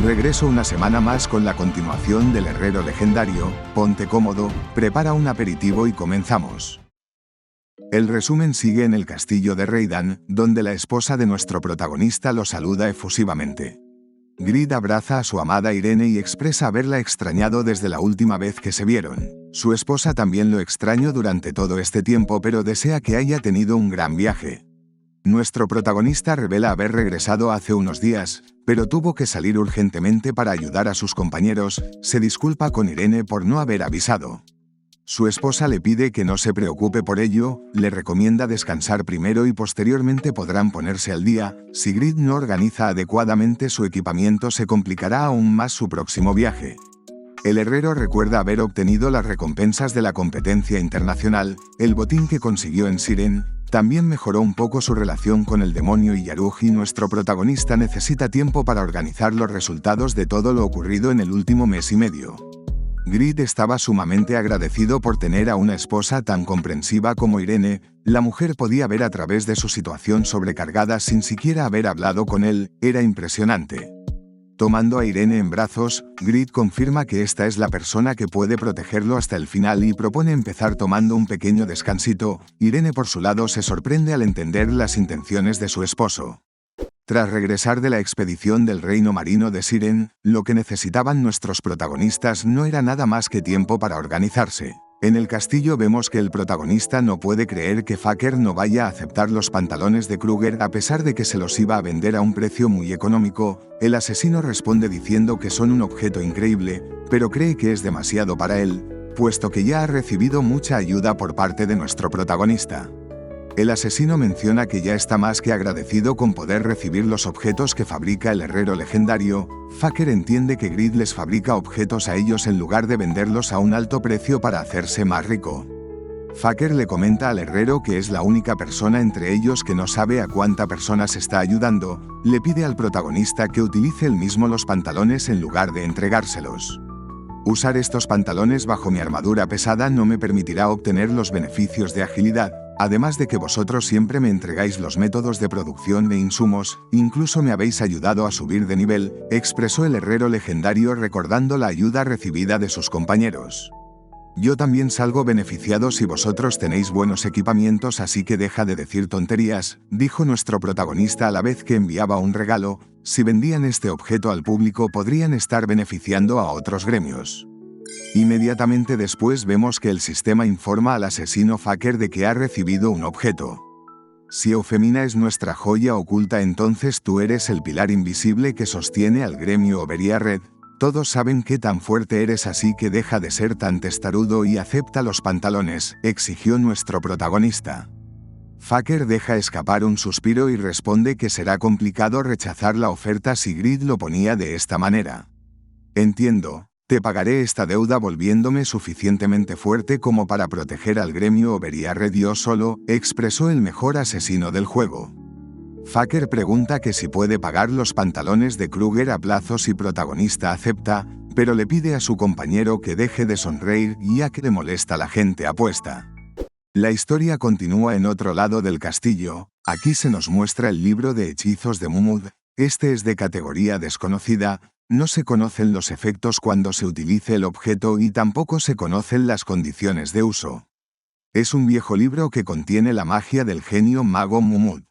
Regreso una semana más con la continuación del Herrero Legendario. Ponte cómodo, prepara un aperitivo y comenzamos. El resumen sigue en el castillo de Reidan, donde la esposa de nuestro protagonista lo saluda efusivamente. Grid abraza a su amada Irene y expresa haberla extrañado desde la última vez que se vieron. Su esposa también lo extrañó durante todo este tiempo, pero desea que haya tenido un gran viaje. Nuestro protagonista revela haber regresado hace unos días, pero tuvo que salir urgentemente para ayudar a sus compañeros. Se disculpa con Irene por no haber avisado. Su esposa le pide que no se preocupe por ello, le recomienda descansar primero y posteriormente podrán ponerse al día. Si Grid no organiza adecuadamente su equipamiento, se complicará aún más su próximo viaje. El herrero recuerda haber obtenido las recompensas de la competencia internacional, el botín que consiguió en Siren. También mejoró un poco su relación con el demonio y Yaruj, y nuestro protagonista necesita tiempo para organizar los resultados de todo lo ocurrido en el último mes y medio. Grid estaba sumamente agradecido por tener a una esposa tan comprensiva como Irene. La mujer podía ver a través de su situación sobrecargada sin siquiera haber hablado con él, era impresionante. Tomando a Irene en brazos, Grid confirma que esta es la persona que puede protegerlo hasta el final y propone empezar tomando un pequeño descansito. Irene por su lado se sorprende al entender las intenciones de su esposo. Tras regresar de la expedición del reino marino de Siren, lo que necesitaban nuestros protagonistas no era nada más que tiempo para organizarse. En el castillo vemos que el protagonista no puede creer que Faker no vaya a aceptar los pantalones de Kruger a pesar de que se los iba a vender a un precio muy económico. El asesino responde diciendo que son un objeto increíble, pero cree que es demasiado para él, puesto que ya ha recibido mucha ayuda por parte de nuestro protagonista. El asesino menciona que ya está más que agradecido con poder recibir los objetos que fabrica el herrero legendario. Faker entiende que Grid les fabrica objetos a ellos en lugar de venderlos a un alto precio para hacerse más rico. Faker le comenta al herrero que es la única persona entre ellos que no sabe a cuánta persona se está ayudando. Le pide al protagonista que utilice él mismo los pantalones en lugar de entregárselos. Usar estos pantalones bajo mi armadura pesada no me permitirá obtener los beneficios de agilidad, además de que vosotros siempre me entregáis los métodos de producción e insumos, incluso me habéis ayudado a subir de nivel, expresó el herrero legendario recordando la ayuda recibida de sus compañeros. Yo también salgo beneficiado si vosotros tenéis buenos equipamientos, así que deja de decir tonterías, dijo nuestro protagonista a la vez que enviaba un regalo. Si vendían este objeto al público podrían estar beneficiando a otros gremios. Inmediatamente después vemos que el sistema informa al asesino Faker de que ha recibido un objeto. Si Eufemina es nuestra joya oculta, entonces tú eres el pilar invisible que sostiene al gremio Oberia Red. Todos saben qué tan fuerte eres, así que deja de ser tan testarudo y acepta los pantalones, exigió nuestro protagonista. Faker deja escapar un suspiro y responde que será complicado rechazar la oferta si Grid lo ponía de esta manera. Entiendo, te pagaré esta deuda volviéndome suficientemente fuerte como para proteger al gremio Oberia Red yo solo, expresó el mejor asesino del juego. Faker pregunta que si puede pagar los pantalones de Kruger a plazos y protagonista acepta, pero le pide a su compañero que deje de sonreír ya que le molesta la gente apuesta. La historia continúa en otro lado del castillo. Aquí se nos muestra el libro de hechizos de Mumud. Este es de categoría desconocida, no se conocen los efectos cuando se utilice el objeto y tampoco se conocen las condiciones de uso. Es un viejo libro que contiene la magia del genio mago Mumud.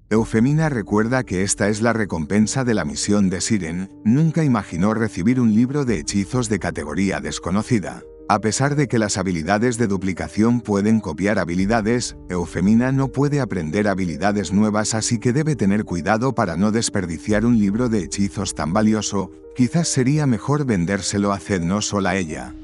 Eufemina recuerda que esta es la recompensa de la misión de Siren. Nunca imaginó recibir un libro de hechizos de categoría desconocida. A pesar de que las habilidades de duplicación pueden copiar habilidades, Eufemina no puede aprender habilidades nuevas, así que debe tener cuidado para no desperdiciar un libro de hechizos tan valioso. Quizás sería mejor vendérselo a Zed, no solo a ella.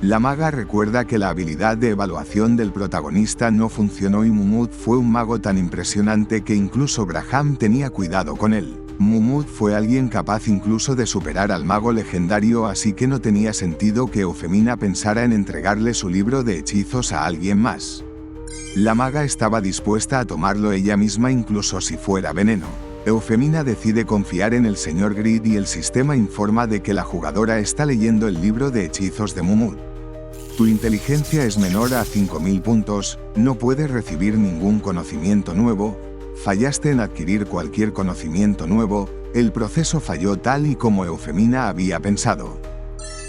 La maga recuerda que la habilidad de evaluación del protagonista no funcionó y Mumud fue un mago tan impresionante que incluso Graham tenía cuidado con él. Mumud fue alguien capaz incluso de superar al mago legendario, así que no tenía sentido que Eufemina pensara en entregarle su libro de hechizos a alguien más. La maga estaba dispuesta a tomarlo ella misma incluso si fuera veneno. Eufemina decide confiar en el señor Grid y el sistema informa de que la jugadora está leyendo el libro de hechizos de Mumud. Tu inteligencia es menor a 5000 puntos, no puedes recibir ningún conocimiento nuevo, fallaste en adquirir cualquier conocimiento nuevo, El proceso falló tal y como Eufemina había pensado.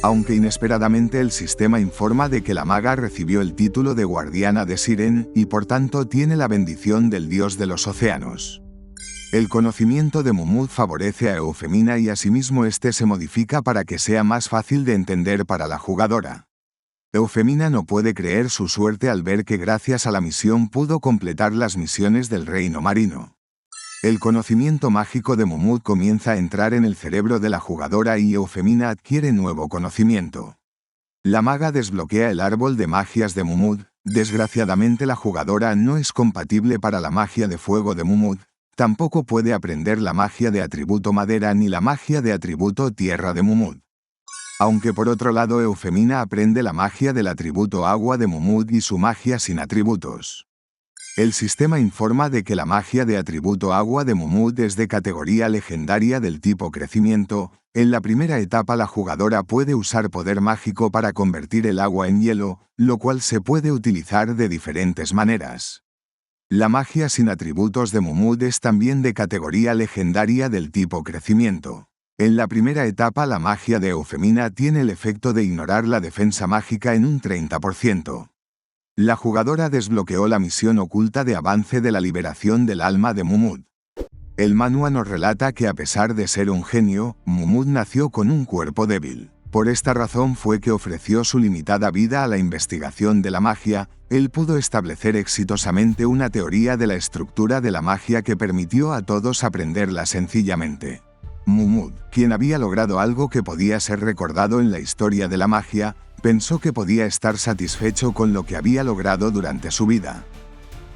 Aunque inesperadamente el sistema informa de que la maga recibió el título de guardiana de Siren y por tanto tiene la bendición del dios de los océanos. El conocimiento de Mumud favorece a Eufemina y asimismo este se modifica para que sea más fácil de entender para la jugadora. Eufemina no puede creer su suerte al ver que gracias a la misión pudo completar las misiones del reino marino. El conocimiento mágico de Mumud comienza a entrar en el cerebro de la jugadora y Eufemina adquiere nuevo conocimiento. La maga desbloquea el árbol de magias de Mumud. Desgraciadamente la jugadora no es compatible para la magia de fuego de Mumud, tampoco puede aprender la magia de atributo madera ni la magia de atributo tierra de Mumud. Aunque por otro lado Eufemina aprende la magia del atributo agua de Mumud y su magia sin atributos. El sistema informa de que la magia de atributo agua de Mumud es de categoría legendaria del tipo crecimiento. En la primera etapa la jugadora puede usar poder mágico para convertir el agua en hielo, lo cual se puede utilizar de diferentes maneras. La magia sin atributos de Mumud es también de categoría legendaria del tipo crecimiento. En la primera etapa la magia de Eufemina tiene el efecto de ignorar la defensa mágica en un 30%. La jugadora desbloqueó la misión oculta de avance de la liberación del alma de Mumud. El manhwa nos relata que a pesar de ser un genio, Mumud nació con un cuerpo débil. Por esta razón fue que ofreció su limitada vida a la investigación de la magia. Él pudo establecer exitosamente una teoría de la estructura de la magia que permitió a todos aprenderla sencillamente. Mumud, quien había logrado algo que podía ser recordado en la historia de la magia, pensó que podía estar satisfecho con lo que había logrado durante su vida.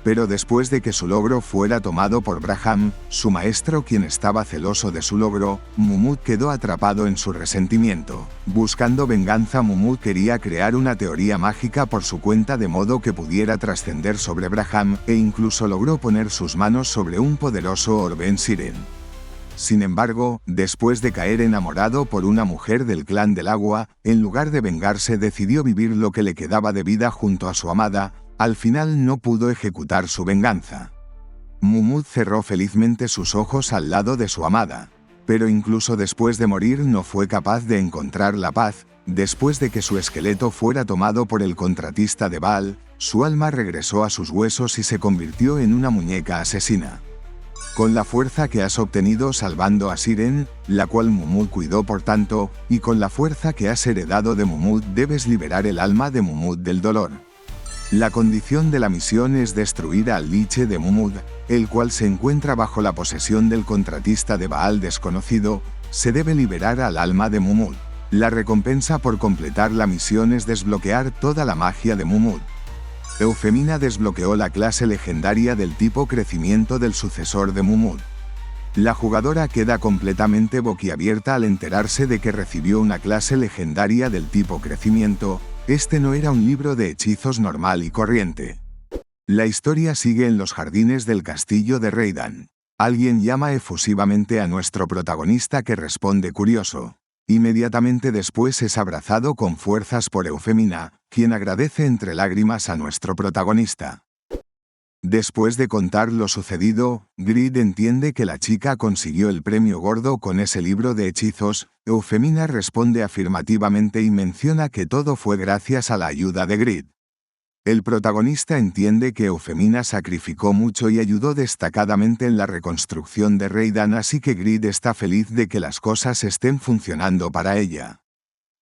Pero después de que su logro fuera tomado por Braham, su maestro quien estaba celoso de su logro, Mumud quedó atrapado en su resentimiento. Buscando venganza, Mumud quería crear una teoría mágica por su cuenta de modo que pudiera trascender sobre Braham e incluso logró poner sus manos sobre un poderoso orbe en Siren. Sin embargo, después de caer enamorado por una mujer del clan del agua, en lugar de vengarse decidió vivir lo que le quedaba de vida junto a su amada. Al final no pudo ejecutar su venganza. Mumud cerró felizmente sus ojos al lado de su amada. Pero incluso después de morir no fue capaz de encontrar la paz. Después de que su esqueleto fuera tomado por el contratista de Baal, su alma regresó a sus huesos y se convirtió en una muñeca asesina. Con la fuerza que has obtenido salvando a Siren, la cual Mumud cuidó por tanto, y con la fuerza que has heredado de Mumud debes liberar el alma de Mumud del dolor. La condición de la misión es destruir al liche de Mumud, el cual se encuentra bajo la posesión del contratista de Baal desconocido. Se debe liberar al alma de Mumud. La recompensa por completar la misión es desbloquear toda la magia de Mumud. Eufemina desbloqueó la clase legendaria del tipo crecimiento del sucesor de Mumud. La jugadora queda completamente boquiabierta al enterarse de que recibió una clase legendaria del tipo crecimiento. Este no era un libro de hechizos normal y corriente. La historia sigue en los jardines del castillo de Reidan. Alguien llama efusivamente a nuestro protagonista que responde curioso. Inmediatamente después es abrazado con fuerzas por Eufemina, quien agradece entre lágrimas a nuestro protagonista. Después de contar lo sucedido, Grid entiende que la chica consiguió el premio gordo con ese libro de hechizos. Eufemina responde afirmativamente y menciona que todo fue gracias a la ayuda de Grid. El protagonista entiende que Eufemina sacrificó mucho y ayudó destacadamente en la reconstrucción de Reidan, así que Grid está feliz de que las cosas estén funcionando para ella.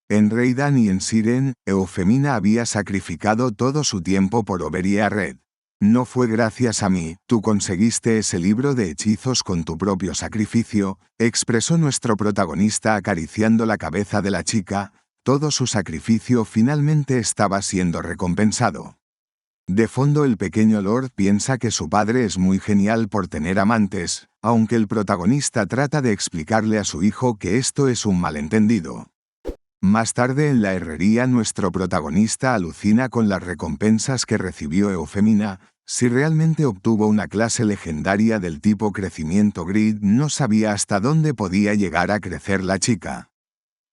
En Reidan y en Siren, Eufemina había sacrificado todo su tiempo por Oberia Red. No fue gracias a mí, tú conseguiste ese libro de hechizos con tu propio sacrificio, expresó nuestro protagonista acariciando la cabeza de la chica. Todo su sacrificio finalmente estaba siendo recompensado. De fondo el pequeño Lord piensa que su padre es muy genial por tener amantes, aunque el protagonista trata de explicarle a su hijo que esto es un malentendido. Más tarde en la herrería nuestro protagonista alucina con las recompensas que recibió Eufemina. Si realmente obtuvo una clase legendaria del tipo crecimiento, Grid no sabía hasta dónde podía llegar a crecer la chica.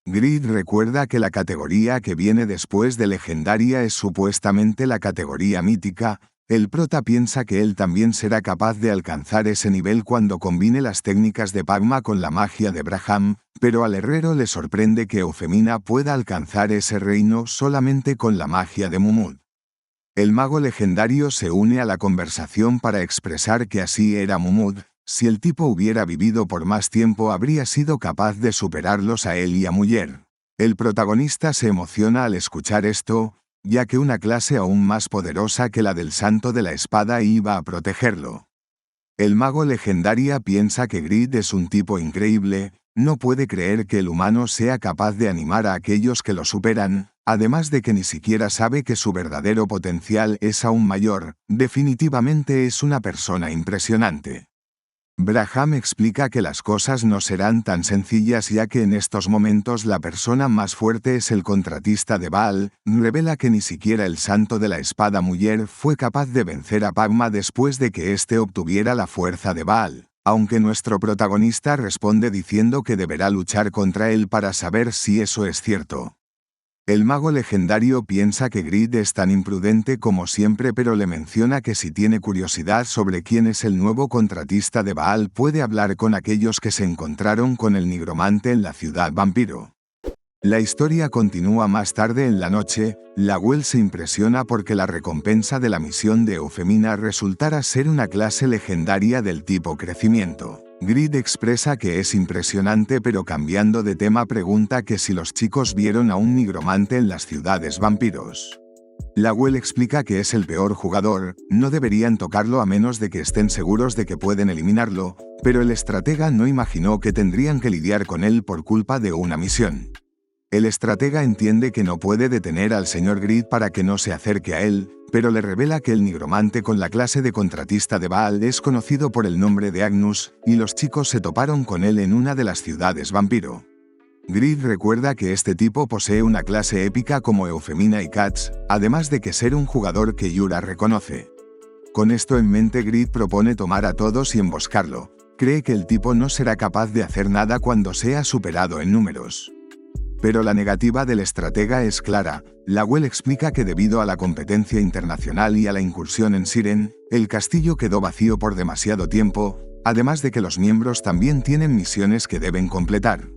Grid recuerda que la categoría que viene después de legendaria es supuestamente la categoría mítica. El prota piensa que él también será capaz de alcanzar ese nivel cuando combine las técnicas de Pagma con la magia de Braham, pero al herrero le sorprende que Eufemina pueda alcanzar ese reino solamente con la magia de Mumud. El mago legendario se une a la conversación para expresar que así era Mumud. Si el tipo hubiera vivido por más tiempo habría sido capaz de superarlos a él y a Muller. El protagonista se emociona al escuchar esto, ya que una clase aún más poderosa que la del Santo de la Espada iba a protegerlo. El mago legendaria piensa que Grid es un tipo increíble, no puede creer que el humano sea capaz de animar a aquellos que lo superan, además de que ni siquiera sabe que su verdadero potencial es aún mayor, definitivamente es una persona impresionante. Braham explica que las cosas no serán tan sencillas ya que en estos momentos la persona más fuerte es el contratista de Baal, revela que ni siquiera el santo de la espada Muller fue capaz de vencer a Pagma después de que éste obtuviera la fuerza de Baal, aunque nuestro protagonista responde diciendo que deberá luchar contra él para saber si eso es cierto. El mago legendario piensa que Grid es tan imprudente como siempre pero le menciona que si tiene curiosidad sobre quién es el nuevo contratista de Baal puede hablar con aquellos que se encontraron con el nigromante en la ciudad vampiro. La historia continúa más tarde en la noche. Lawel se impresiona porque la recompensa de la misión de Eufemina resultara ser una clase legendaria del tipo crecimiento. Grid expresa que es impresionante pero cambiando de tema pregunta que si los chicos vieron a un nigromante en las ciudades vampiros. Lawel explica que es el peor jugador, no deberían tocarlo a menos de que estén seguros de que pueden eliminarlo, pero el estratega no imaginó que tendrían que lidiar con él por culpa de una misión. El estratega entiende que no puede detener al señor Grid para que no se acerque a él, pero le revela que el nigromante con la clase de contratista de Baal es conocido por el nombre de Agnus, y los chicos se toparon con él en una de las ciudades vampiro. Grid recuerda que este tipo posee una clase épica como Eufemina y Katz, además de que ser un jugador que Yura reconoce. Con esto en mente Grid propone tomar a todos y emboscarlo. Cree que el tipo no será capaz de hacer nada cuando sea superado en números. Pero la negativa del estratega es clara. Lawel explica que debido a la competencia internacional y a la incursión en Siren, el castillo quedó vacío por demasiado tiempo, además de que los miembros también tienen misiones que deben completar.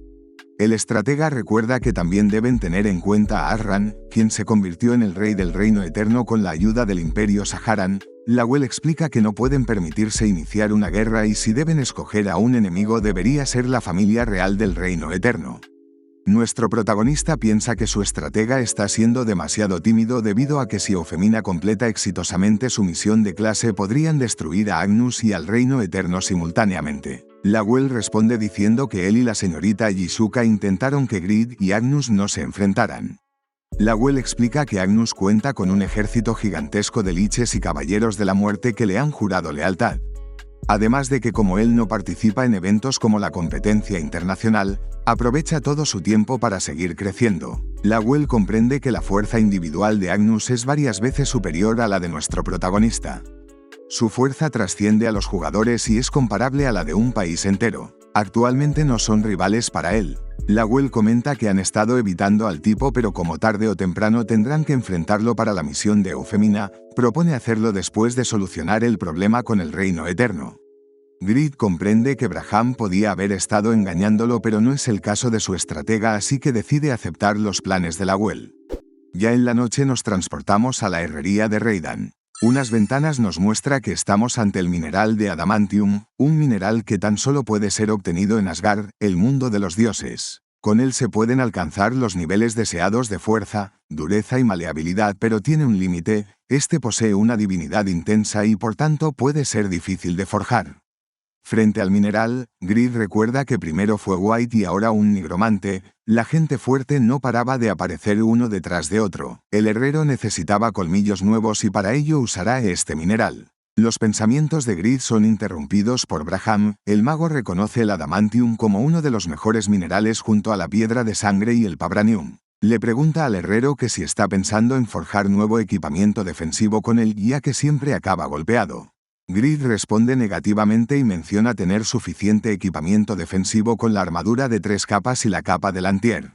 El estratega recuerda que también deben tener en cuenta a Arran, quien se convirtió en el rey del reino eterno con la ayuda del imperio Saharan. Lawel explica que no pueden permitirse iniciar una guerra y si deben escoger a un enemigo debería ser la familia real del reino eterno. Nuestro protagonista piensa que su estratega está siendo demasiado tímido debido a que si Eufemina completa exitosamente su misión de clase podrían destruir a Agnus y al reino eterno simultáneamente. Lawel responde diciendo que él y la señorita Yizuka intentaron que Grid y Agnus no se enfrentaran. Lawel explica que Agnus cuenta con un ejército gigantesco de liches y caballeros de la muerte que le han jurado lealtad. Además de que como él no participa en eventos como la competencia internacional, aprovecha todo su tiempo para seguir creciendo. Lawel comprende que la fuerza individual de Agnus es varias veces superior a la de nuestro protagonista. Su fuerza trasciende a los jugadores y es comparable a la de un país entero. Actualmente no son rivales para él. Lawel comenta que han estado evitando al tipo pero como tarde o temprano tendrán que enfrentarlo para la misión de Eufemina. Propone hacerlo después de solucionar el problema con el reino eterno. Grid comprende que Braham podía haber estado engañándolo pero no es el caso de su estratega así que decide aceptar los planes de Lawel. Ya en la noche nos transportamos a la herrería de Reidan. Unas ventanas nos muestra que estamos ante el mineral de Adamantium, un mineral que tan solo puede ser obtenido en Asgard, el mundo de los dioses. Con él se pueden alcanzar los niveles deseados de fuerza, dureza y maleabilidad pero tiene un límite, este posee una divinidad intensa y por tanto puede ser difícil de forjar. Frente al mineral, Grid recuerda que primero fue White y ahora un nigromante. La gente fuerte no paraba de aparecer uno detrás de otro. El herrero necesitaba colmillos nuevos y para ello usará este mineral. Los pensamientos de Grid son interrumpidos por Braham. El mago reconoce el adamantium como uno de los mejores minerales junto a la piedra de sangre y el pabranium. Le pregunta al herrero que si está pensando en forjar nuevo equipamiento defensivo con él ya que siempre acaba golpeado. Grid responde negativamente y menciona tener suficiente equipamiento defensivo con la armadura de 3 capas y la capa del Antier.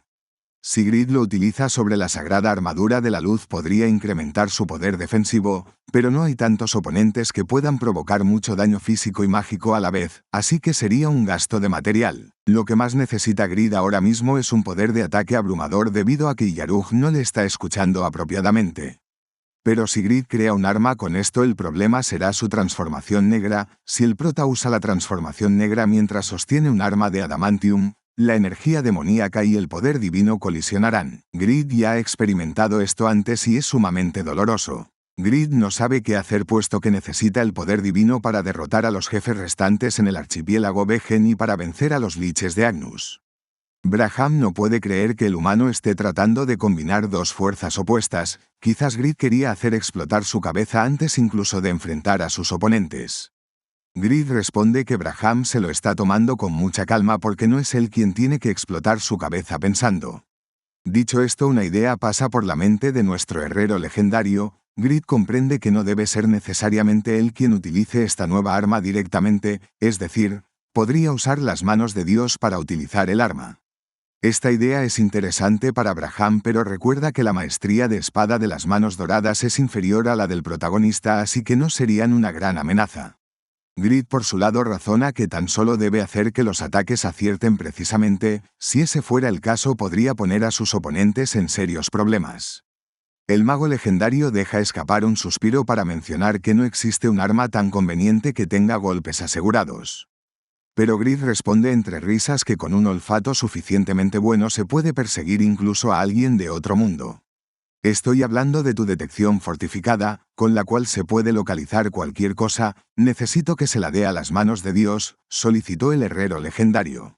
Si Grid lo utiliza sobre la sagrada armadura de la luz podría incrementar su poder defensivo, pero no hay tantos oponentes que puedan provocar mucho daño físico y mágico a la vez, así que sería un gasto de material. Lo que más necesita Grid ahora mismo es un poder de ataque abrumador debido a que Yarug no le está escuchando apropiadamente. Pero si Grid crea un arma con esto, el problema será su transformación negra. Si el prota usa la transformación negra mientras sostiene un arma de adamantium, la energía demoníaca y el poder divino colisionarán. Grid ya ha experimentado esto antes y es sumamente doloroso. Grid no sabe qué hacer puesto que necesita el poder divino para derrotar a los jefes restantes en el archipiélago Vegen y para vencer a los liches de Agnus. Braham no puede creer que el humano esté tratando de combinar dos fuerzas opuestas. Quizás Grid quería hacer explotar su cabeza antes incluso de enfrentar a sus oponentes. Grid responde que Braham se lo está tomando con mucha calma porque no es él quien tiene que explotar su cabeza pensando. Dicho esto, una idea pasa por la mente de nuestro herrero legendario. Grid comprende que no debe ser necesariamente él quien utilice esta nueva arma directamente, es decir, podría usar las manos de Dios para utilizar el arma. Esta idea es interesante para Braham, pero recuerda que la maestría de espada de las manos doradas es inferior a la del protagonista, así que no serían una gran amenaza. Grid por su lado razona que tan solo debe hacer que los ataques acierten precisamente. Si ese fuera el caso podría poner a sus oponentes en serios problemas. El mago legendario deja escapar un suspiro para mencionar que no existe un arma tan conveniente que tenga golpes asegurados. Pero Grid responde entre risas que con un olfato suficientemente bueno se puede perseguir incluso a alguien de otro mundo. Estoy hablando de tu detección fortificada, con la cual se puede localizar cualquier cosa. Necesito que se la dé a las manos de Dios, solicitó el herrero legendario.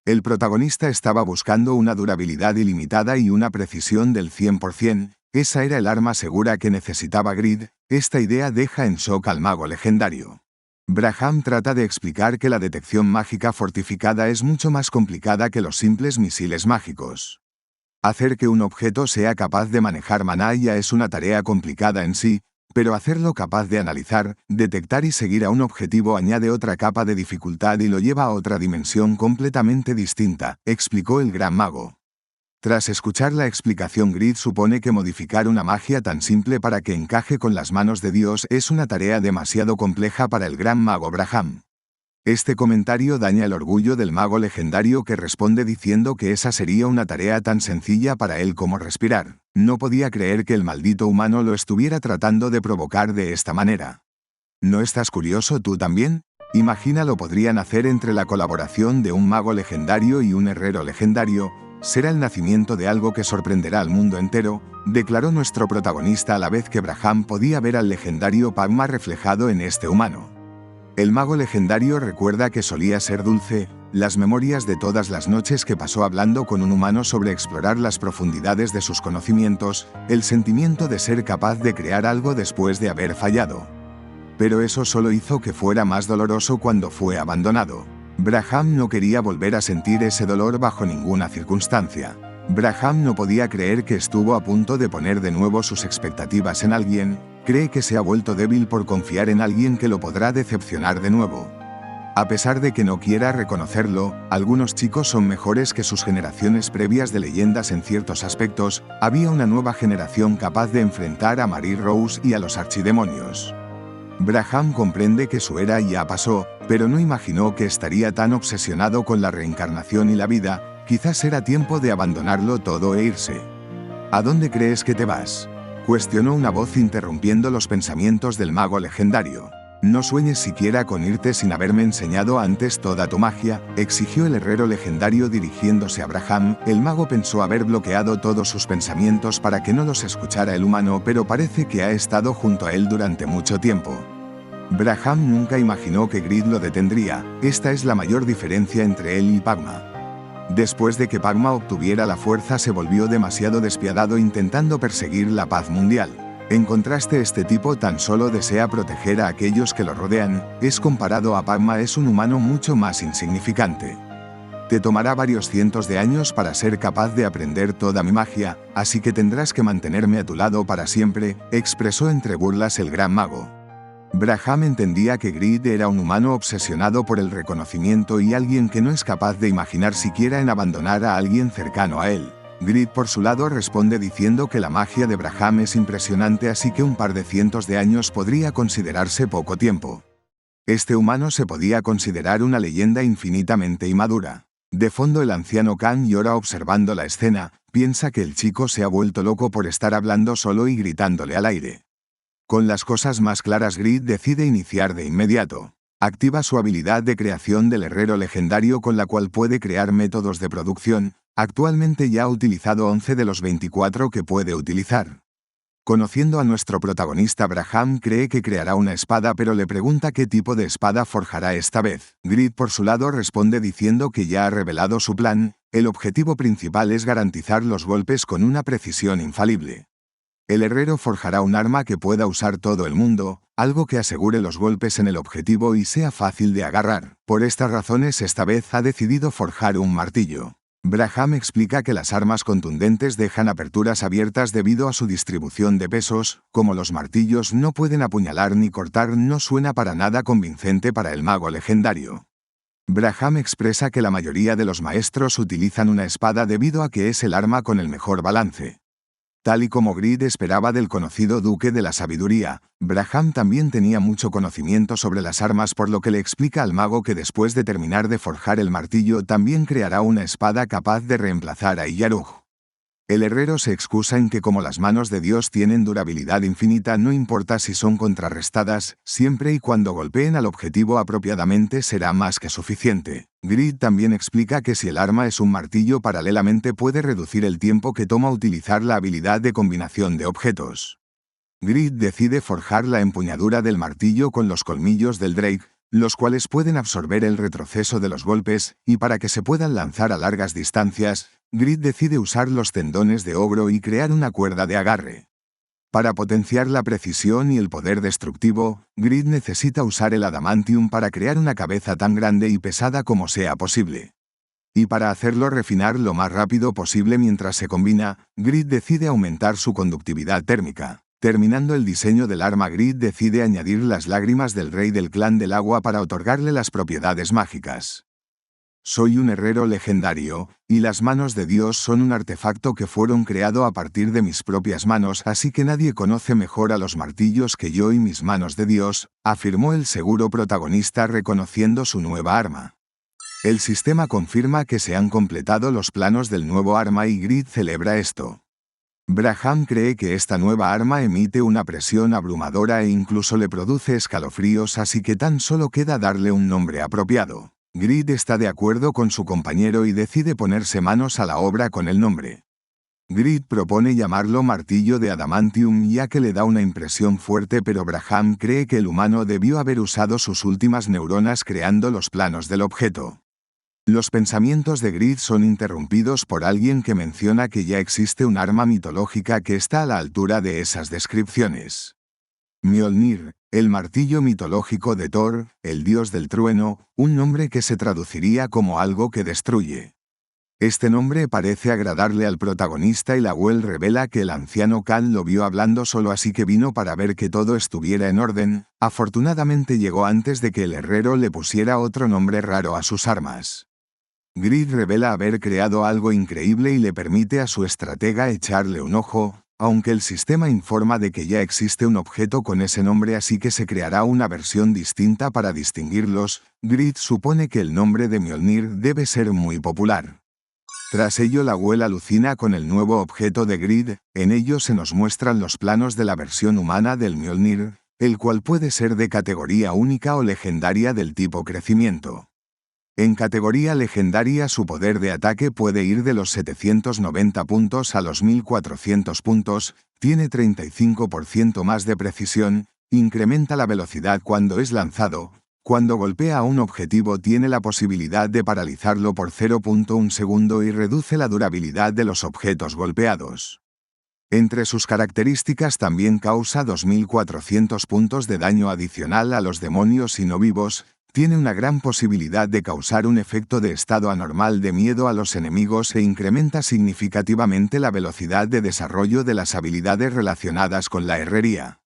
El protagonista estaba buscando una durabilidad ilimitada y una precisión del 100%, esa era el arma segura que necesitaba Grid. Esta idea deja en shock al mago legendario. Braham trata de explicar que la detección mágica fortificada es mucho más complicada que los simples misiles mágicos. Hacer que un objeto sea capaz de manejar maná ya es una tarea complicada en sí, pero hacerlo capaz de analizar, detectar y seguir a un objetivo añade otra capa de dificultad y lo lleva a otra dimensión completamente distinta, explicó el gran mago. Tras escuchar la explicación, Grid supone que modificar una magia tan simple para que encaje con las manos de Dios es una tarea demasiado compleja para el gran mago Braham. Este comentario daña el orgullo del mago legendario, que responde diciendo que esa sería una tarea tan sencilla para él como respirar. No podía creer que el maldito humano lo estuviera tratando de provocar de esta manera. ¿No estás curioso tú también? Imagina lo podrían hacer entre la colaboración de un mago legendario y un herrero legendario. Será el nacimiento de algo que sorprenderá al mundo entero, declaró nuestro protagonista a la vez que Braham podía ver al legendario Pagma reflejado en este humano. El mago legendario recuerda que solía ser dulce, las memorias de todas las noches que pasó hablando con un humano sobre explorar las profundidades de sus conocimientos, el sentimiento de ser capaz de crear algo después de haber fallado. Pero eso solo hizo que fuera más doloroso cuando fue abandonado. Braham no quería volver a sentir ese dolor bajo ninguna circunstancia. Braham no podía creer que estuvo a punto de poner de nuevo sus expectativas en alguien. Cree que se ha vuelto débil por confiar en alguien que lo podrá decepcionar de nuevo. A pesar de que no quiera reconocerlo, algunos chicos son mejores que sus generaciones previas de leyendas en ciertos aspectos. Había una nueva generación capaz de enfrentar a Mary Rose y a los archidemonios. Braham comprende que su era ya pasó, pero no imaginó que estaría tan obsesionado con la reencarnación y la vida. Quizás era tiempo de abandonarlo todo e irse. ¿A dónde crees que te vas?, cuestionó una voz interrumpiendo los pensamientos del mago legendario. No sueñes siquiera con irte sin haberme enseñado antes toda tu magia, exigió el herrero legendario dirigiéndose a Braham. El mago pensó haber bloqueado todos sus pensamientos para que no los escuchara el humano, pero parece que ha estado junto a él durante mucho tiempo. Braham nunca imaginó que Grid lo detendría. Esta es la mayor diferencia entre él y Pagma. Después de que Pagma obtuviera la fuerza, se volvió demasiado despiadado intentando perseguir la paz mundial. En contraste, este tipo tan solo desea proteger a aquellos que lo rodean. Es comparado a Pagma, es un humano mucho más insignificante. Te tomará varios cientos de años para ser capaz de aprender toda mi magia, así que tendrás que mantenerme a tu lado para siempre, expresó entre burlas el gran mago. Braham entendía que Grid era un humano obsesionado por el reconocimiento y alguien que no es capaz de imaginar siquiera en abandonar a alguien cercano a él. Grid por su lado responde diciendo que la magia de Braham es impresionante, así que un par de cientos de años podría considerarse poco tiempo. Este humano se podía considerar una leyenda infinitamente inmadura. De fondo el anciano Khan llora observando la escena, piensa que el chico se ha vuelto loco por estar hablando solo y gritándole al aire. Con las cosas más claras, Grid decide iniciar de inmediato. Activa su habilidad de creación del herrero legendario, con la cual puede crear métodos de producción. Actualmente ya ha utilizado 11 de los 24 que puede utilizar. Conociendo a nuestro protagonista, Braham cree que creará una espada, pero le pregunta qué tipo de espada forjará esta vez. Grid por su lado responde diciendo que ya ha revelado su plan. El objetivo principal es garantizar los golpes con una precisión infalible. El herrero forjará un arma que pueda usar todo el mundo, algo que asegure los golpes en el objetivo y sea fácil de agarrar. Por estas razones, esta vez ha decidido forjar un martillo. Braham explica que las armas contundentes dejan aperturas abiertas debido a su distribución de pesos. Como los martillos no pueden apuñalar ni cortar, no suena para nada convincente para el mago legendario. Braham expresa que la mayoría de los maestros utilizan una espada debido a que es el arma con el mejor balance. Tal y como Grid esperaba del conocido Duque de la Sabiduría, Braham también tenía mucho conocimiento sobre las armas, por lo que le explica al mago que después de terminar de forjar el martillo también creará una espada capaz de reemplazar a Iyarug. El herrero se excusa en que como las manos de Dios tienen durabilidad infinita, no importa si son contrarrestadas, siempre y cuando golpeen al objetivo apropiadamente será más que suficiente. Grid también explica que si el arma es un martillo, paralelamente puede reducir el tiempo que toma utilizar la habilidad de combinación de objetos. Grid decide forjar la empuñadura del martillo con los colmillos del Drake, los cuales pueden absorber el retroceso de los golpes, y para que se puedan lanzar a largas distancias, Grid decide usar los tendones de ogro y crear una cuerda de agarre. Para potenciar la precisión y el poder destructivo, Grid necesita usar el adamantium para crear una cabeza tan grande y pesada como sea posible. Y para hacerlo refinar lo más rápido posible mientras se combina, Grid decide aumentar su conductividad térmica. Terminando el diseño del arma, Grid decide añadir las lágrimas del rey del clan del agua para otorgarle las propiedades mágicas. Soy un herrero legendario, y las manos de Dios son un artefacto que fueron creado a partir de mis propias manos, así que nadie conoce mejor a los martillos que yo y mis manos de Dios, afirmó el seguro protagonista reconociendo su nueva arma. El sistema confirma que se han completado los planos del nuevo arma y Grid celebra esto. Braham cree que esta nueva arma emite una presión abrumadora e incluso le produce escalofríos, así que tan solo queda darle un nombre apropiado. Grid está de acuerdo con su compañero y decide ponerse manos a la obra con el nombre. Grid propone llamarlo martillo de adamantium ya que le da una impresión fuerte, pero Braham cree que el humano debió haber usado sus últimas neuronas creando los planos del objeto. Los pensamientos de Grid son interrumpidos por alguien que menciona que ya existe un arma mitológica que está a la altura de esas descripciones. Mjolnir, el martillo mitológico de Thor, el dios del trueno, un nombre que se traduciría como algo que destruye. Este nombre parece agradarle al protagonista y la Well revela que el anciano Khan lo vio hablando solo, así que vino para ver que todo estuviera en orden. Afortunadamente llegó antes de que el herrero le pusiera otro nombre raro a sus armas. Grid revela haber creado algo increíble y le permite a su estratega echarle un ojo, aunque el sistema informa de que ya existe un objeto con ese nombre, así que se creará una versión distinta para distinguirlos. Grid supone que el nombre de Mjolnir debe ser muy popular. Tras ello, la Well alucina con el nuevo objeto de Grid. En ello se nos muestran los planos de la versión humana del Mjolnir, el cual puede ser de categoría única o legendaria del tipo crecimiento. En categoría legendaria, su poder de ataque puede ir de los 790 puntos a los 1400 puntos, tiene 35% más de precisión, incrementa la velocidad cuando es lanzado. Cuando golpea a un objetivo tiene la posibilidad de paralizarlo por 0.1 segundo y reduce la durabilidad de los objetos golpeados. Entre sus características también causa 2400 puntos de daño adicional a los demonios y no vivos. Tiene una gran posibilidad de causar un efecto de estado anormal de miedo a los enemigos e incrementa significativamente la velocidad de desarrollo de las habilidades relacionadas con la herrería.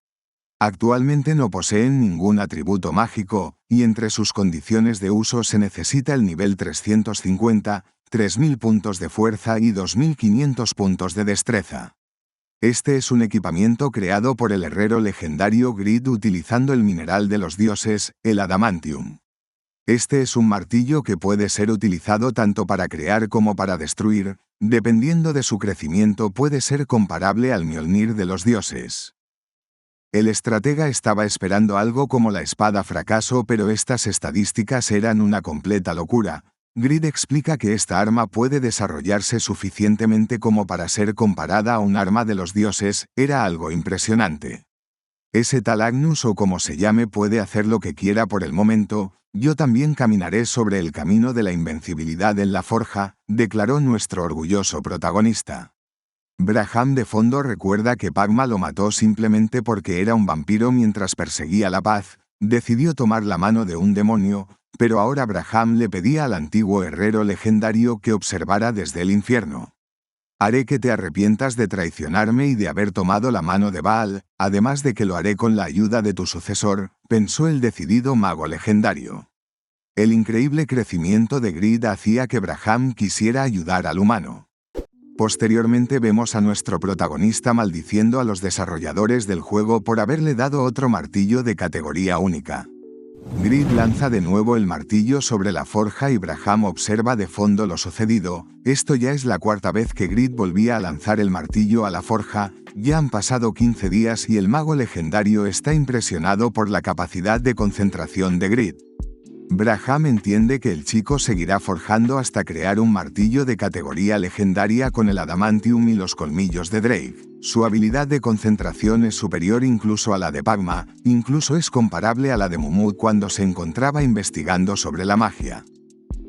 Actualmente no poseen ningún atributo mágico, y entre sus condiciones de uso se necesita el nivel 350, 3000 puntos de fuerza y 2500 puntos de destreza. Este es un equipamiento creado por el herrero legendario Grid utilizando el mineral de los dioses, el adamantium. Este es un martillo que puede ser utilizado tanto para crear como para destruir, dependiendo de su crecimiento puede ser comparable al Mjolnir de los dioses. El estratega estaba esperando algo como la espada fracaso, pero estas estadísticas eran una completa locura. Grid explica que esta arma puede desarrollarse suficientemente como para ser comparada a un arma de los dioses, era algo impresionante. Ese tal Agnus o como se llame puede hacer lo que quiera por el momento, yo también caminaré sobre el camino de la invencibilidad en la forja, declaró nuestro orgulloso protagonista. Braham de fondo recuerda que Pagma lo mató simplemente porque era un vampiro mientras perseguía la paz, decidió tomar la mano de un demonio, pero ahora Braham le pedía al antiguo herrero legendario que observara desde el infierno. Haré que te arrepientas de traicionarme y de haber tomado la mano de Baal, además de que lo haré con la ayuda de tu sucesor, pensó el decidido mago legendario. El increíble crecimiento de Grid hacía que Braham quisiera ayudar al humano. Posteriormente vemos a nuestro protagonista maldiciendo a los desarrolladores del juego por haberle dado otro martillo de categoría única. Grid lanza de nuevo el martillo sobre la forja y Braham observa de fondo lo sucedido. Esto ya es la cuarta vez que Grid volvía a lanzar el martillo a la forja, ya han pasado 15 días y el mago legendario está impresionado por la capacidad de concentración de Grid. Braham entiende que el chico seguirá forjando hasta crear un martillo de categoría legendaria con el adamantium y los colmillos de Drake. Su habilidad de concentración es superior incluso a la de Pagma, incluso es comparable a la de Mumut cuando se encontraba investigando sobre la magia.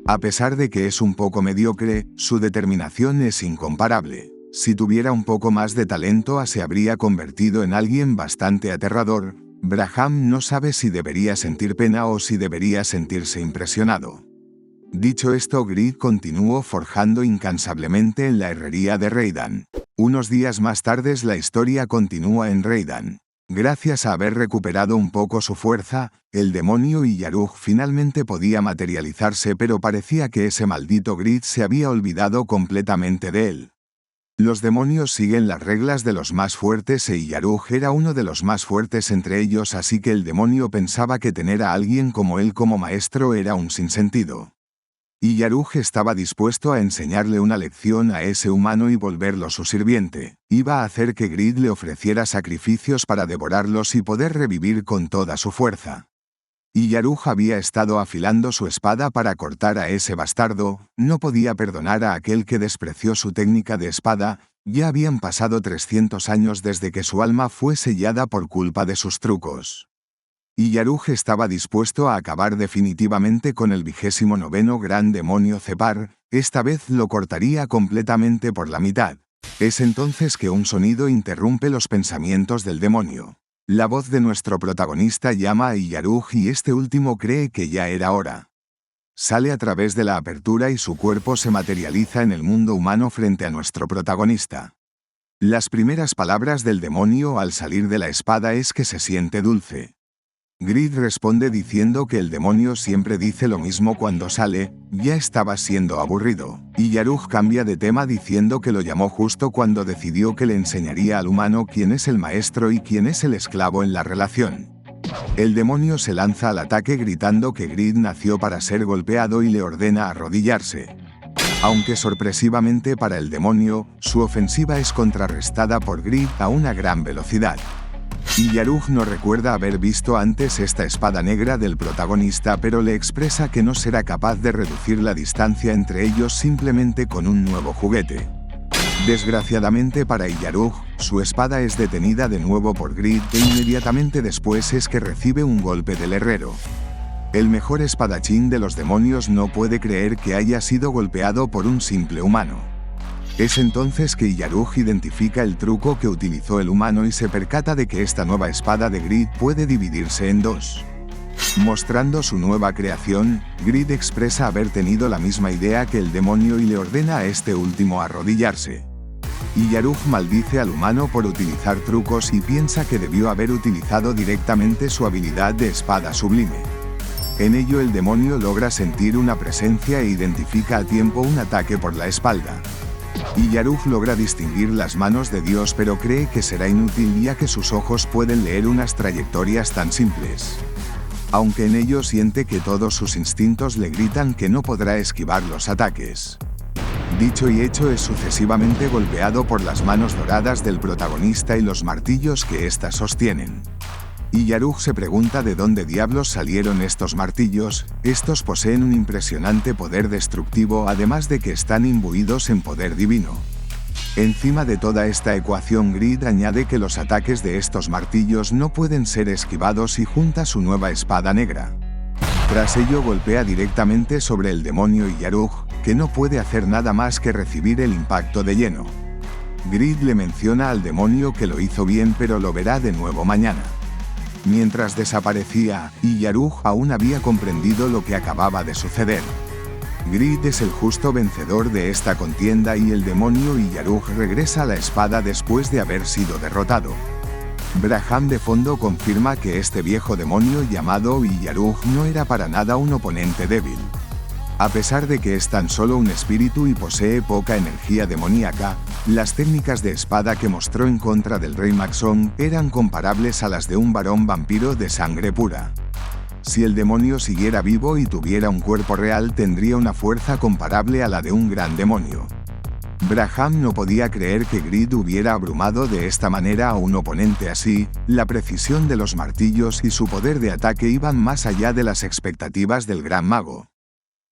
A pesar de que es un poco mediocre, su determinación es incomparable. Si tuviera un poco más de talento, se habría convertido en alguien bastante aterrador. Braham no sabe si debería sentir pena o si debería sentirse impresionado. Dicho esto, Grid continuó forjando incansablemente en la herrería de Reidan. Unos días más tarde la historia continúa en Reidan. Gracias a haber recuperado un poco su fuerza, el demonio y Yarug finalmente podía materializarse, pero parecía que ese maldito Grid se había olvidado completamente de él. Los demonios siguen las reglas de los más fuertes y Yarug era uno de los más fuertes entre ellos, así que el demonio pensaba que tener a alguien como él como maestro era un sinsentido. Y Yarug estaba dispuesto a enseñarle una lección a ese humano y volverlo su sirviente. Iba a hacer que Grid le ofreciera sacrificios para devorarlos y poder revivir con toda su fuerza. Y Yarug había estado afilando su espada para cortar a ese bastardo, no podía perdonar a aquel que despreció su técnica de espada, ya habían pasado 300 años desde que su alma fue sellada por culpa de sus trucos. Y Yarug estaba dispuesto a acabar definitivamente con el 29º gran demonio Cepar, esta vez lo cortaría completamente por la mitad. Es entonces que un sonido interrumpe los pensamientos del demonio. La voz de nuestro protagonista llama a Yarug y este último cree que ya era hora. Sale a través de la apertura y su cuerpo se materializa en el mundo humano frente a nuestro protagonista. Las primeras palabras del demonio al salir de la espada es que se siente dulce. Grid responde diciendo que el demonio siempre dice lo mismo cuando sale, ya estaba siendo aburrido, y Yarug cambia de tema diciendo que lo llamó justo cuando decidió que le enseñaría al humano quién es el maestro y quién es el esclavo en la relación. El demonio se lanza al ataque gritando que Grid nació para ser golpeado y le ordena arrodillarse. Aunque sorpresivamente para el demonio, su ofensiva es contrarrestada por Grid a una gran velocidad. Y Yarug no recuerda haber visto antes esta espada negra del protagonista, pero le expresa que no será capaz de reducir la distancia entre ellos simplemente con un nuevo juguete. Desgraciadamente para Yarug, su espada es detenida de nuevo por Grid e inmediatamente después es que recibe un golpe del herrero. El mejor espadachín de los demonios no puede creer que haya sido golpeado por un simple humano. Es entonces que Yarug identifica el truco que utilizó el humano y se percata de que esta nueva espada de Grid puede dividirse en dos. Mostrando su nueva creación, Grid expresa haber tenido la misma idea que el demonio y le ordena a este último arrodillarse. Y Yarug maldice al humano por utilizar trucos y piensa que debió haber utilizado directamente su habilidad de espada sublime. En ello el demonio logra sentir una presencia e identifica a tiempo un ataque por la espalda. Y Yarug logra distinguir las manos de Dios, pero cree que será inútil ya que sus ojos pueden leer unas trayectorias tan simples. Aunque en ello siente que todos sus instintos le gritan que no podrá esquivar los ataques. Dicho y hecho, es sucesivamente golpeado por las manos doradas del protagonista y los martillos que éstas sostienen. Y Yarug se pregunta de dónde diablos salieron estos martillos. Estos poseen un impresionante poder destructivo, además de que están imbuidos en poder divino. Encima de toda esta ecuación, Grid añade que los ataques de estos martillos no pueden ser esquivados y junta su nueva espada negra. Tras ello golpea directamente sobre el demonio y Yarug, que no puede hacer nada más que recibir el impacto de lleno. Grid le menciona al demonio que lo hizo bien, pero lo verá de nuevo mañana. Mientras desaparecía, y Yarug aún había comprendido lo que acababa de suceder. Grid es el justo vencedor de esta contienda y el demonio y Yarug regresa a la espada después de haber sido derrotado. Braham de fondo confirma que este viejo demonio llamado Yarug no era para nada un oponente débil. A pesar de que es tan solo un espíritu y posee poca energía demoníaca, las técnicas de espada que mostró en contra del rey Maxón eran comparables a las de un varón vampiro de sangre pura. Si el demonio siguiera vivo y tuviera un cuerpo real, tendría una fuerza comparable a la de un gran demonio. Braham no podía creer que Grid hubiera abrumado de esta manera a un oponente así. La precisión de los martillos y su poder de ataque iban más allá de las expectativas del gran mago.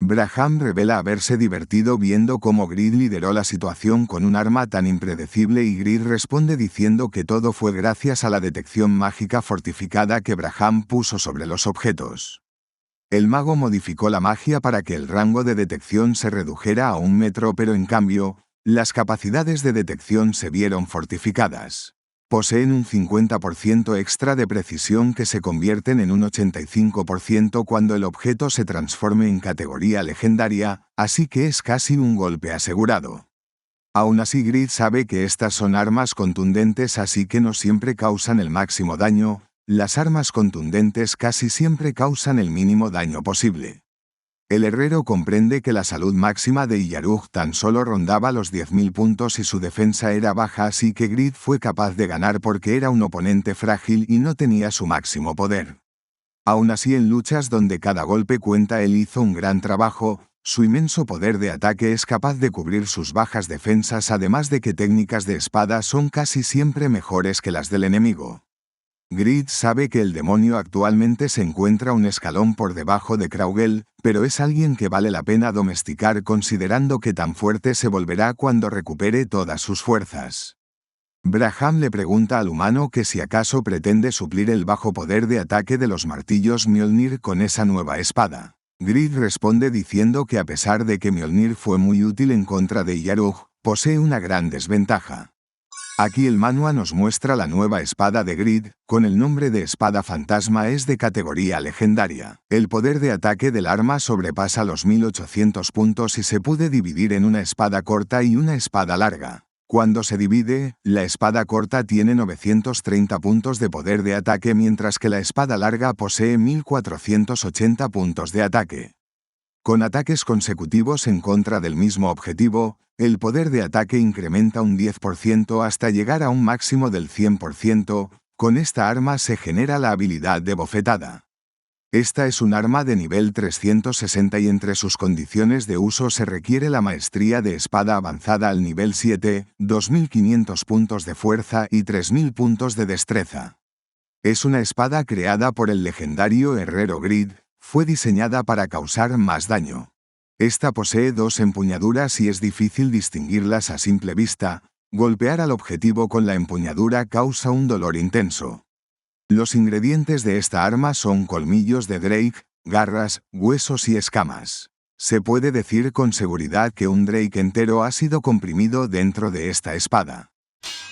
Braham revela haberse divertido viendo cómo Grid lideró la situación con un arma tan impredecible, y Grid responde diciendo que todo fue gracias a la detección mágica fortificada que Braham puso sobre los objetos. El mago modificó la magia para que el rango de detección se redujera a 1 metro, pero en cambio, las capacidades de detección se vieron fortificadas. Poseen un 50% extra de precisión que se convierten en un 85% cuando el objeto se transforme en categoría legendaria, así que es casi un golpe asegurado. Aún así, Grid sabe que estas son armas contundentes, así que no siempre causan el máximo daño. Las armas contundentes casi siempre causan el mínimo daño posible. El herrero comprende que la salud máxima de Yarug tan solo rondaba los 10.000 puntos y su defensa era baja, así que Grid fue capaz de ganar porque era un oponente frágil y no tenía su máximo poder. Aún así, en luchas donde cada golpe cuenta, él hizo un gran trabajo. Su inmenso poder de ataque es capaz de cubrir sus bajas defensas, además de que técnicas de espada son casi siempre mejores que las del enemigo. Grid sabe que el demonio actualmente se encuentra un escalón por debajo de Kraugel, pero es alguien que vale la pena domesticar, considerando que tan fuerte se volverá cuando recupere todas sus fuerzas. Braham le pregunta al humano que si acaso pretende suplir el bajo poder de ataque de los martillos Mjolnir con esa nueva espada. Grid responde diciendo que a pesar de que Mjolnir fue muy útil en contra de Yarug, posee una gran desventaja. Aquí el manual nos muestra la nueva espada de Grid, con el nombre de espada fantasma, es de categoría legendaria. El poder de ataque del arma sobrepasa los 1800 puntos y se puede dividir en una espada corta y una espada larga. Cuando se divide, la espada corta tiene 930 puntos de poder de ataque, mientras que la espada larga posee 1480 puntos de ataque. Con ataques consecutivos en contra del mismo objetivo, el poder de ataque incrementa un 10% hasta llegar a un máximo del 100%, con esta arma se genera la habilidad de bofetada. Esta es un arma de nivel 360 y entre sus condiciones de uso se requiere la maestría de espada avanzada al nivel 7, 2500 puntos de fuerza y 3000 puntos de destreza. Es una espada creada por el legendario herrero Grid, fue diseñada para causar más daño. Esta posee 2 empuñaduras y es difícil distinguirlas a simple vista. Golpear al objetivo con la empuñadura causa un dolor intenso. Los ingredientes de esta arma son colmillos de Drake, garras, huesos y escamas. Se puede decir con seguridad que un Drake entero ha sido comprimido dentro de esta espada.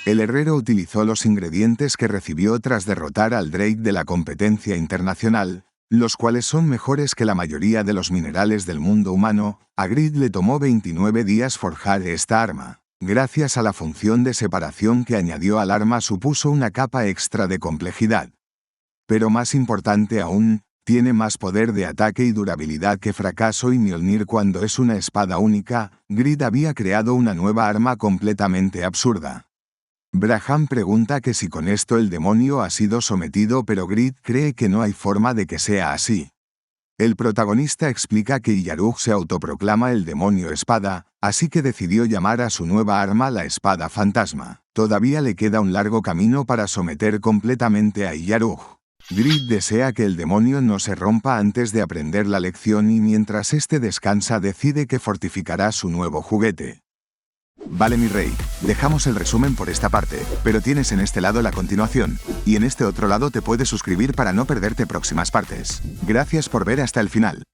El herrero utilizó los ingredientes que recibió tras derrotar al Drake de la competencia internacional, los cuales son mejores que la mayoría de los minerales del mundo humano. A Grid le tomó 29 días forjar esta arma. Gracias a la función de separación que añadió al arma, supuso una capa extra de complejidad. Pero más importante aún, Tiene más poder de ataque y durabilidad que Fracaso y Mjolnir cuando es una espada única. Grid había creado una nueva arma completamente absurda. Braham pregunta que si con esto el demonio ha sido sometido, pero Grid cree que no hay forma de que sea así. El protagonista explica que Yarug se autoproclama el demonio espada, así que decidió llamar a su nueva arma la espada fantasma. Todavía le queda un largo camino para someter completamente a Yarug. Grid desea que el demonio no se rompa antes de aprender la lección y mientras este descansa decide que fortificará su nuevo juguete. Vale mi rey, dejamos el resumen por esta parte, pero tienes en este lado la continuación, y en este otro lado te puedes suscribir para no perderte próximas partes. Gracias por ver hasta el final.